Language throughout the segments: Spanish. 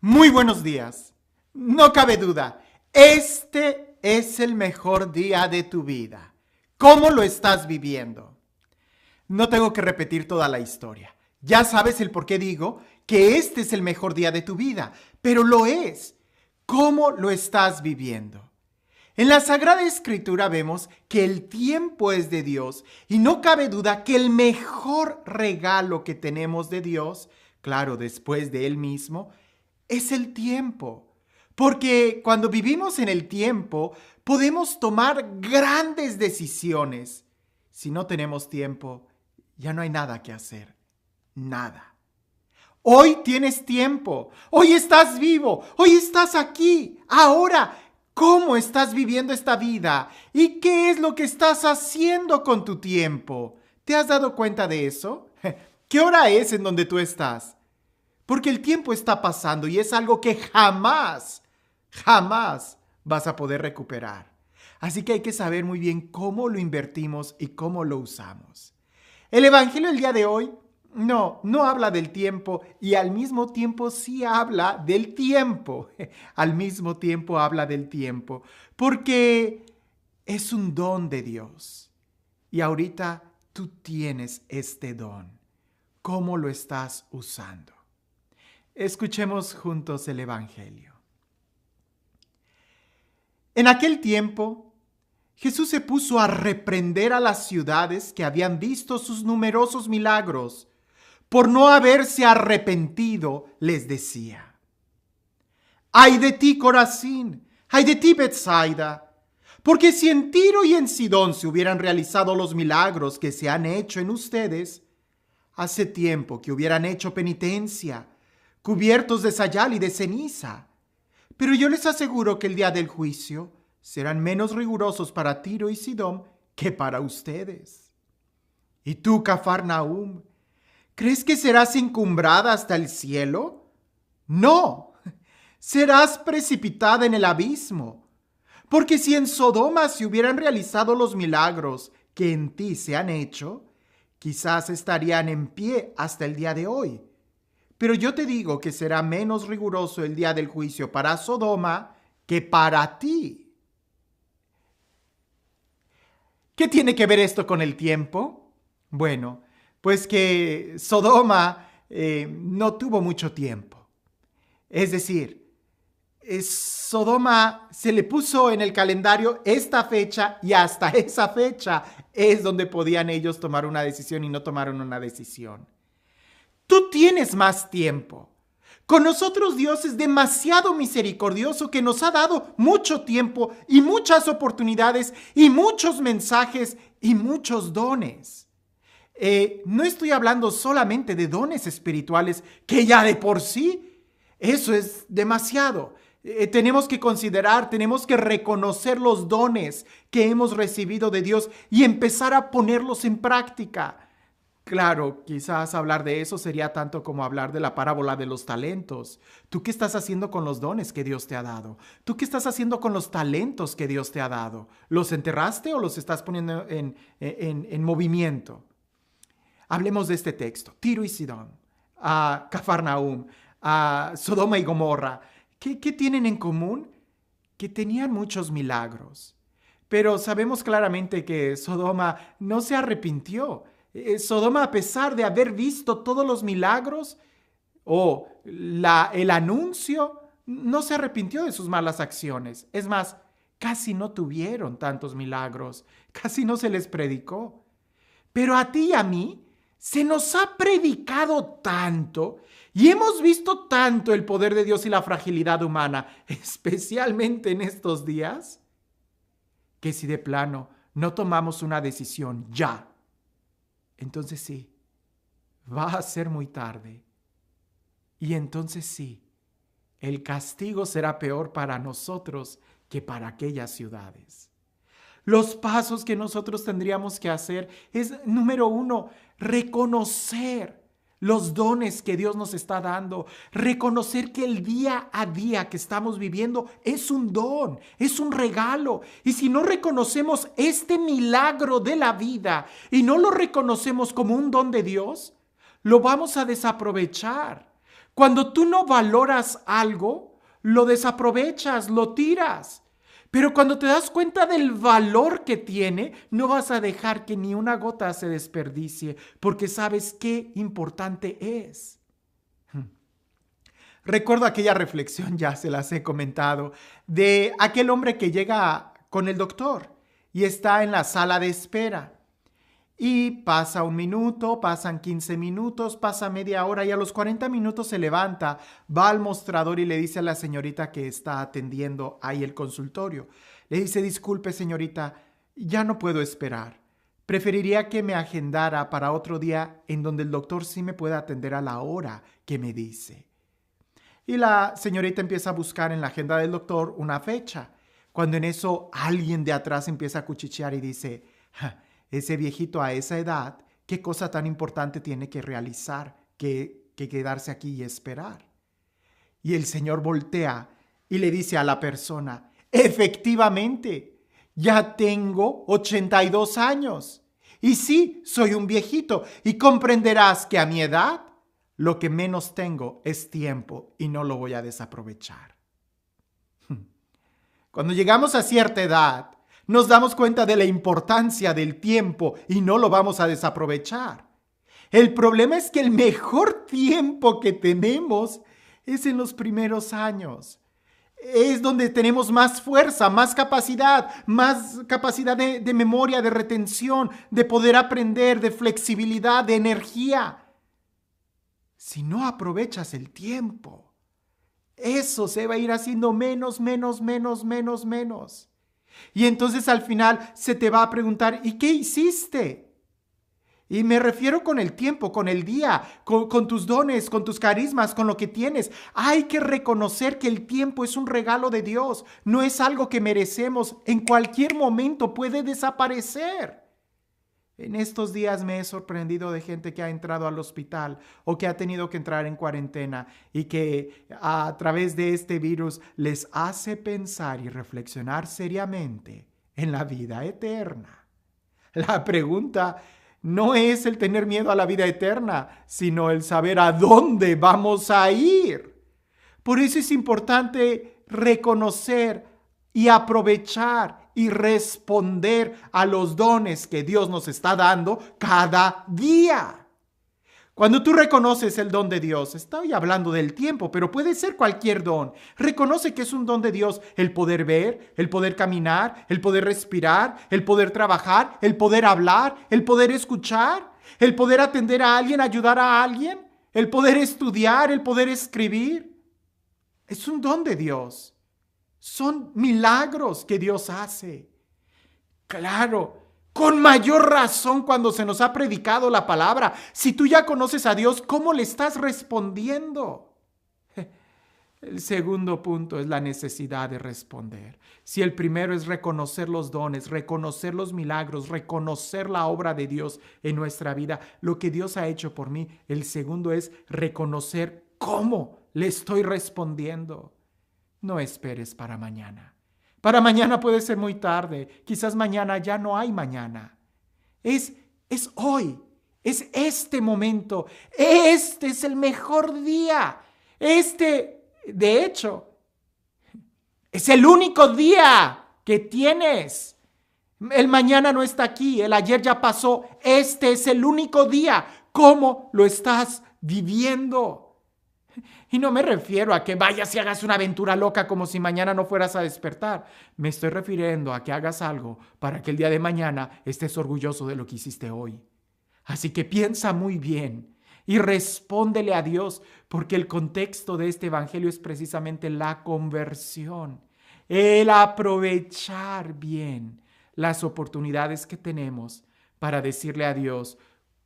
Muy buenos días. No cabe duda, este es el mejor día de tu vida. ¿Cómo lo estás viviendo? No tengo que repetir toda la historia. Ya sabes el por qué digo que este es el mejor día de tu vida, pero lo es. ¿Cómo lo estás viviendo? En la Sagrada Escritura vemos que el tiempo es de Dios y no cabe duda que el mejor regalo que tenemos de Dios, claro, después de Él mismo, es el tiempo. Porque cuando vivimos en el tiempo, podemos tomar grandes decisiones. Si no tenemos tiempo, ya no hay nada que hacer. Nada. Hoy tienes tiempo. Hoy estás vivo. Hoy estás aquí. Ahora, ¿cómo estás viviendo esta vida? ¿Y qué es lo que estás haciendo con tu tiempo? ¿Te has dado cuenta de eso? ¿Qué hora es en donde tú estás? Porque el tiempo está pasando y es algo que jamás vas a poder recuperar. Así que hay que saber muy bien cómo lo invertimos y cómo lo usamos. El Evangelio del día de hoy no habla del tiempo y al mismo tiempo sí habla del tiempo. Al mismo tiempo habla del tiempo porque es un don de Dios. Y ahorita tú tienes este don. ¿Cómo lo estás usando? Escuchemos juntos el Evangelio. En aquel tiempo, Jesús se puso a reprender a las ciudades que habían visto sus numerosos milagros. Por no haberse arrepentido, les decía: ¡ay de ti, Corazín! ¡Ay de ti, Betsaida! Porque si en Tiro y en Sidón se hubieran realizado los milagros que se han hecho en ustedes, hace tiempo que hubieran hecho penitencia, cubiertos de sayal y de ceniza. Pero yo les aseguro que el día del juicio serán menos rigurosos para Tiro y Sidón que para ustedes. ¿Y tú, Cafarnaúm, crees que serás encumbrada hasta el cielo? No, serás precipitada en el abismo. Porque si en Sodoma se hubieran realizado los milagros que en ti se han hecho, quizás estarían en pie hasta el día de hoy. Pero yo te digo que será menos riguroso el día del juicio para Sodoma que para ti. ¿Qué tiene que ver esto con el tiempo? Bueno, pues que Sodoma no tuvo mucho tiempo. Es decir, Sodoma se le puso en el calendario esta fecha y hasta esa fecha es donde podían ellos tomar una decisión y no tomaron una decisión. Tú tienes más tiempo. Con nosotros Dios es demasiado misericordioso que nos ha dado mucho tiempo y muchas oportunidades y muchos mensajes y muchos dones. No estoy hablando solamente de dones espirituales, que ya de por sí eso es demasiado. Tenemos que considerar, tenemos que reconocer los dones que hemos recibido de Dios y empezar a ponerlos en práctica. Claro, quizás hablar de eso sería tanto como hablar de la parábola de los talentos. ¿Tú qué estás haciendo con los dones que Dios te ha dado? ¿Tú qué estás haciendo con los talentos que Dios te ha dado? ¿Los enterraste o los estás poniendo en movimiento? Hablemos de este texto. Tiro y Sidón, a Cafarnaúm, a Sodoma y Gomorra. ¿Qué tienen en común? Que tenían muchos milagros. Pero sabemos claramente que Sodoma no se arrepintió. Sodoma, a pesar de haber visto todos los milagros o el anuncio, no se arrepintió de sus malas acciones. Es más, casi no tuvieron tantos milagros, casi no se les predicó. Pero a ti y a mí se nos ha predicado tanto y hemos visto tanto el poder de Dios y la fragilidad humana, especialmente en estos días, que si de plano no tomamos una decisión ya, entonces sí, va a ser muy tarde. Y entonces sí, el castigo será peor para nosotros que para aquellas ciudades. Los pasos que nosotros tendríamos que hacer es, número 1, reconocer los dones que Dios nos está dando, reconocer que el día a día que estamos viviendo es un don, es un regalo. Y si no reconocemos este milagro de la vida y no lo reconocemos como un don de Dios, lo vamos a desaprovechar. Cuando tú no valoras algo, lo desaprovechas, lo tiras. Pero cuando te das cuenta del valor que tiene, no vas a dejar que ni una gota se desperdicie, porque sabes qué importante es. Recuerdo aquella reflexión, ya se las he comentado, de aquel hombre que llega con el doctor y está en la sala de espera. Y pasa 1 minuto, pasan 15 minutos, pasa media hora y a los 40 minutos se levanta, va al mostrador y le dice a la señorita que está atendiendo ahí el consultorio. Le dice: disculpe señorita, ya no puedo esperar. Preferiría que me agendara para otro día en donde el doctor sí me pueda atender a la hora que me dice. Y la señorita empieza a buscar en la agenda del doctor una fecha, cuando en eso alguien de atrás empieza a cuchichear y dice: ese viejito a esa edad, ¿qué cosa tan importante tiene que realizar que quedarse aquí y esperar? Y el señor voltea y le dice a la persona: efectivamente, ya tengo 82 años. Y sí, soy un viejito y comprenderás que a mi edad lo que menos tengo es tiempo y no lo voy a desaprovechar. Cuando llegamos a cierta edad, nos damos cuenta de la importancia del tiempo y no lo vamos a desaprovechar. El problema es que el mejor tiempo que tenemos es en los primeros años. Es donde tenemos más fuerza, más capacidad de memoria, de retención, de poder aprender, de flexibilidad, de energía. Si no aprovechas el tiempo, eso se va a ir haciendo menos. Y entonces al final se te va a preguntar: ¿y qué hiciste? Y me refiero con el tiempo, con el día, con tus dones, con tus carismas, con lo que tienes. Hay que reconocer que el tiempo es un regalo de Dios, no es algo que merecemos. En cualquier momento puede desaparecer. En estos días me he sorprendido de gente que ha entrado al hospital o que ha tenido que entrar en cuarentena y que a través de este virus les hace pensar y reflexionar seriamente en la vida eterna. La pregunta no es el tener miedo a la vida eterna, sino el saber a dónde vamos a ir. Por eso es importante reconocer y aprovechar y responder a los dones que Dios nos está dando cada día. Cuando tú reconoces el don de Dios, estoy hablando del tiempo, pero puede ser cualquier don. Reconoce que es un don de Dios el poder ver, el poder caminar, el poder respirar, el poder trabajar, el poder hablar, el poder escuchar, el poder atender a alguien, ayudar a alguien, el poder estudiar, el poder escribir. Es un don de Dios. Son milagros que Dios hace. Claro, con mayor razón cuando se nos ha predicado la palabra. Si tú ya conoces a Dios, ¿cómo le estás respondiendo? El segundo punto es la necesidad de responder. Si el primero es reconocer los dones, reconocer los milagros, reconocer la obra de Dios en nuestra vida, lo que Dios ha hecho por mí, el segundo es reconocer cómo le estoy respondiendo. No esperes para mañana. Para mañana puede ser muy tarde. Quizás mañana ya no hay mañana. Es hoy. Es este momento. Este es el mejor día. De hecho, es el único día que tienes. El mañana no está aquí. El ayer ya pasó. Este es el único día. ¿Cómo lo estás viviendo? Y no me refiero a que vayas y hagas una aventura loca como si mañana no fueras a despertar. Me estoy refiriendo a que hagas algo para que el día de mañana estés orgulloso de lo que hiciste hoy. Así que piensa muy bien y respóndele a Dios, porque el contexto de este evangelio es precisamente la conversión, el aprovechar bien las oportunidades que tenemos para decirle a Dios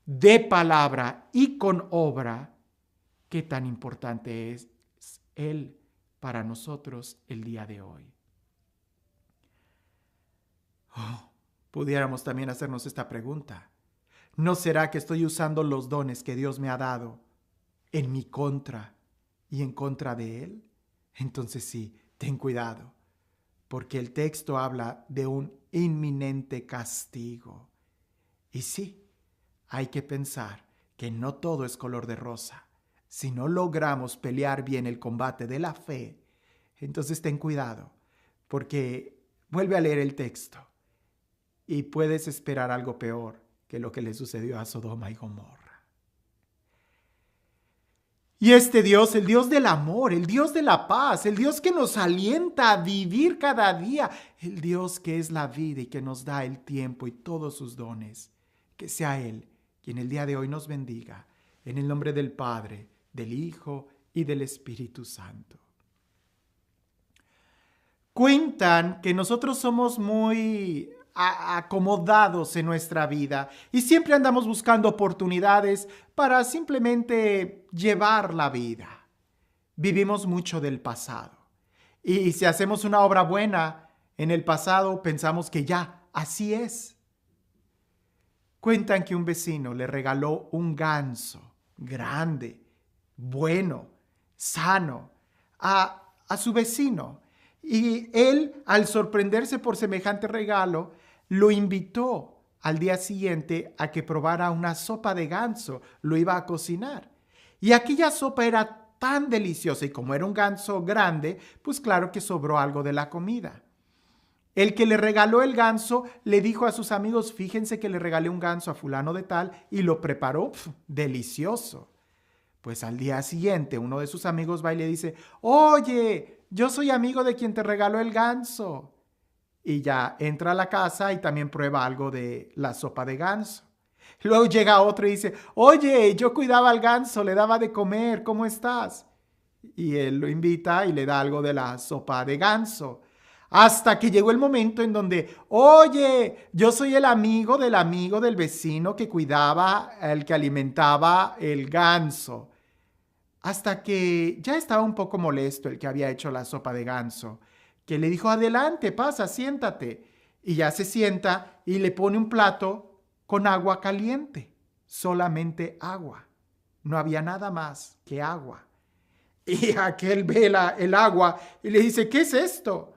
de palabra y con obra qué tan importante es Él para nosotros el día de hoy. Pudiéramos también hacernos esta pregunta. ¿No será que estoy usando los dones que Dios me ha dado en mi contra y en contra de Él? Entonces sí, ten cuidado, porque el texto habla de un inminente castigo. Y sí, hay que pensar que no todo es color de rosa. si no logramos pelear bien el combate de la fe, entonces ten cuidado, porque vuelve a leer el texto y puedes esperar algo peor que lo que le sucedió a Sodoma y Gomorra. Y este Dios, el Dios del amor, el Dios de la paz, el Dios que nos alienta a vivir cada día, el Dios que es la vida y que nos da el tiempo y todos sus dones, que sea Él quien el día de hoy nos bendiga, en el nombre del Padre, del Hijo y del Espíritu Santo. Cuentan que nosotros somos muy acomodados en nuestra vida y siempre andamos buscando oportunidades para simplemente llevar la vida. Vivimos mucho del pasado y si hacemos una obra buena en el pasado pensamos que ya, así es. Cuentan que un vecino le regaló un ganso grande, bueno, sano, a su vecino. Y él, al sorprenderse por semejante regalo, lo invitó al día siguiente a que probara una sopa de ganso. Lo iba a cocinar. Y aquella sopa era tan deliciosa y como era un ganso grande, pues claro que sobró algo de la comida. El que le regaló el ganso le dijo a sus amigos, fíjense que le regalé un ganso a fulano de tal y lo preparó, delicioso. Pues al día siguiente uno de sus amigos va y le dice, oye, yo soy amigo de quien te regaló el ganso. Y ya entra a la casa y también prueba algo de la sopa de ganso. Luego llega otro y dice, oye, yo cuidaba al ganso, le daba de comer, ¿cómo estás? Y él lo invita y le da algo de la sopa de ganso. Hasta que llegó el momento en donde, oye, yo soy el amigo del vecino que cuidaba, el que alimentaba el ganso. Hasta que ya estaba un poco molesto el que había hecho la sopa de ganso, que le dijo, adelante, pasa, siéntate. Y ya se sienta y le pone un plato con agua caliente, solamente agua. No había nada más que agua. Y aquel ve el agua y le dice, ¿qué es esto?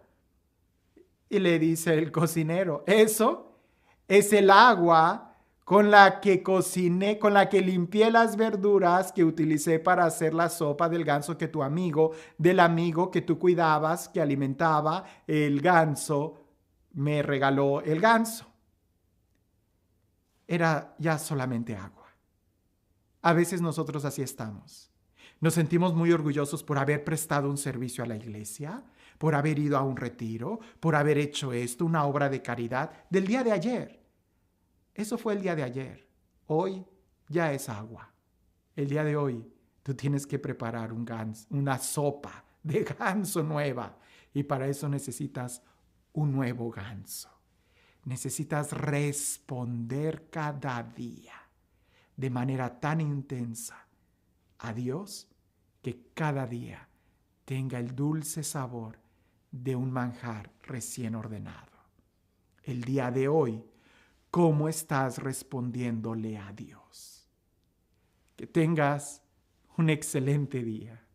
Y le dice el cocinero, eso es el agua con la que cociné, con la que limpié las verduras que utilicé para hacer la sopa del ganso que del amigo que tú cuidabas, que alimentaba el ganso, me regaló el ganso. Era ya solamente agua. A veces nosotros así estamos. Nos sentimos muy orgullosos por haber prestado un servicio a la iglesia, por haber ido a un retiro, por haber hecho esto, una obra de caridad del día de ayer. Eso fue el día de ayer. Hoy ya es agua. El día de hoy tú tienes que preparar una sopa de ganso nueva y para eso necesitas un nuevo ganso. Necesitas responder cada día de manera tan intensa a Dios que cada día tenga el dulce sabor de un manjar recién ordenado. El día de hoy, ¿cómo estás respondiéndole a Dios? Que tengas un excelente día.